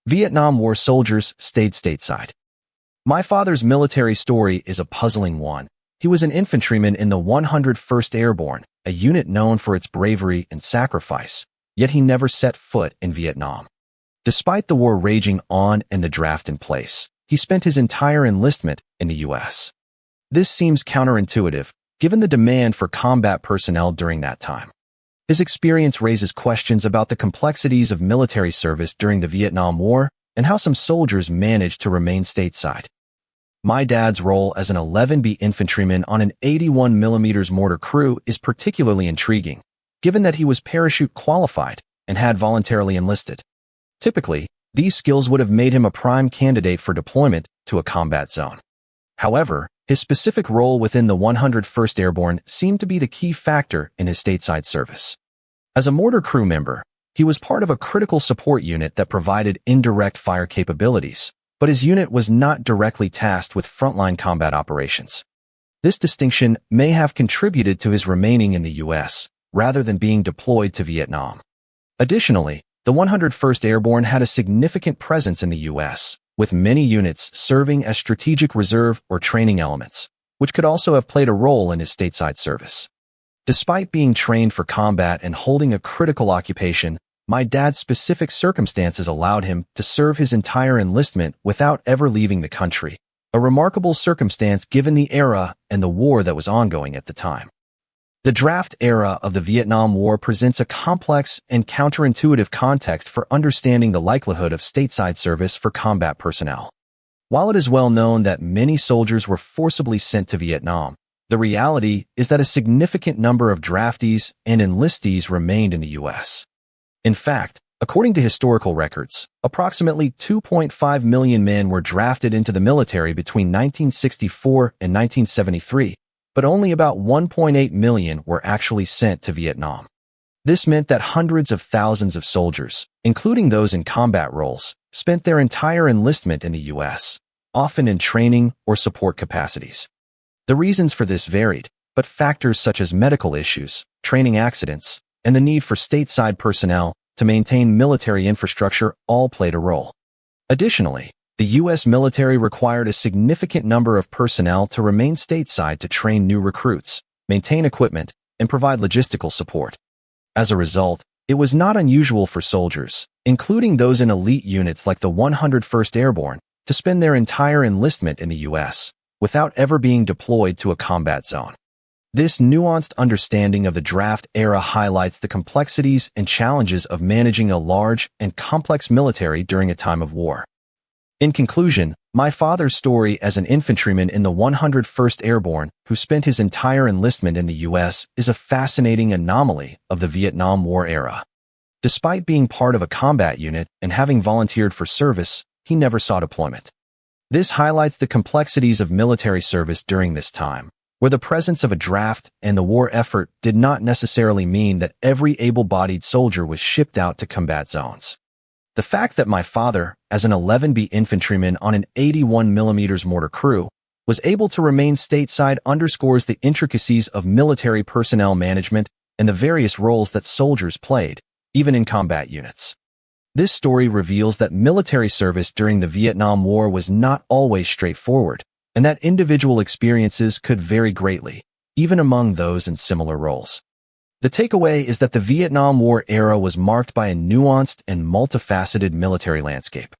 Vietnam War soldiers stayed stateside. My father's military story is a puzzling one. He was an infantryman in the 101st Airborne, a unit known for its bravery and sacrifice, yet he never set foot in Vietnam. Despite the war raging on and the draft in place, he spent his entire enlistment in the U.S. This seems counterintuitive, given the demand for combat personnel during that time. His experience raises questions about the complexities of military service during the Vietnam War and how some soldiers managed to remain stateside. My dad's role as an 11B infantryman on an 81mm mortar crew is particularly intriguing, given that he was parachute qualified and had voluntarily enlisted. Typically, these skills would have made him a prime candidate for deployment to a combat zone. However, his specific role within the 101st Airborne seemed to be the key factor in his stateside service. As a mortar crew member, he was part of a critical support unit that provided indirect fire capabilities, but his unit was not directly tasked with frontline combat operations. This distinction may have contributed to his remaining in the U.S., rather than being deployed to Vietnam. Additionally, the 101st Airborne had a significant presence in the U.S., with many units serving as strategic reserve or training elements, which could also have played a role in his stateside service. Despite being trained for combat and holding a critical occupation, my dad's specific circumstances allowed him to serve his entire enlistment without ever leaving the country, a remarkable circumstance given the era and the war that was ongoing at the time. The draft era of the Vietnam War presents a complex and counterintuitive context for understanding the likelihood of stateside service for combat personnel. While it is well known that many soldiers were forcibly sent to Vietnam, the reality is that a significant number of draftees and enlistees remained in the U.S. In fact, according to historical records, approximately 2.5 million men were drafted into the military between 1964 and 1973, but only about 1.8 million were actually sent to Vietnam. This meant that hundreds of thousands of soldiers, including those in combat roles, spent their entire enlistment in the U.S., often in training or support capacities. The reasons for this varied, but factors such as medical issues, training accidents, and the need for stateside personnel to maintain military infrastructure all played a role. Additionally, the U.S. military required a significant number of personnel to remain stateside to train new recruits, maintain equipment, and provide logistical support. As a result, it was not unusual for soldiers, including those in elite units like the 101st Airborne, to spend their entire enlistment in the U.S. without ever being deployed to a combat zone. This nuanced understanding of the draft era highlights the complexities and challenges of managing a large and complex military during a time of war. In conclusion, my father's story as an infantryman in the 101st Airborne who spent his entire enlistment in the U.S. is a fascinating anomaly of the Vietnam War era. Despite being part of a combat unit and having volunteered for service, he never saw deployment. This highlights the complexities of military service during this time, where the presence of a draft and the war effort did not necessarily mean that every able-bodied soldier was shipped out to combat zones. The fact that my father, as an 11B infantryman on an 81mm mortar crew, was able to remain stateside underscores the intricacies of military personnel management and the various roles that soldiers played, even in combat units. This story reveals that military service during the Vietnam War was not always straightforward, and that individual experiences could vary greatly, even among those in similar roles. The takeaway is that the Vietnam War era was marked by a nuanced and multifaceted military landscape.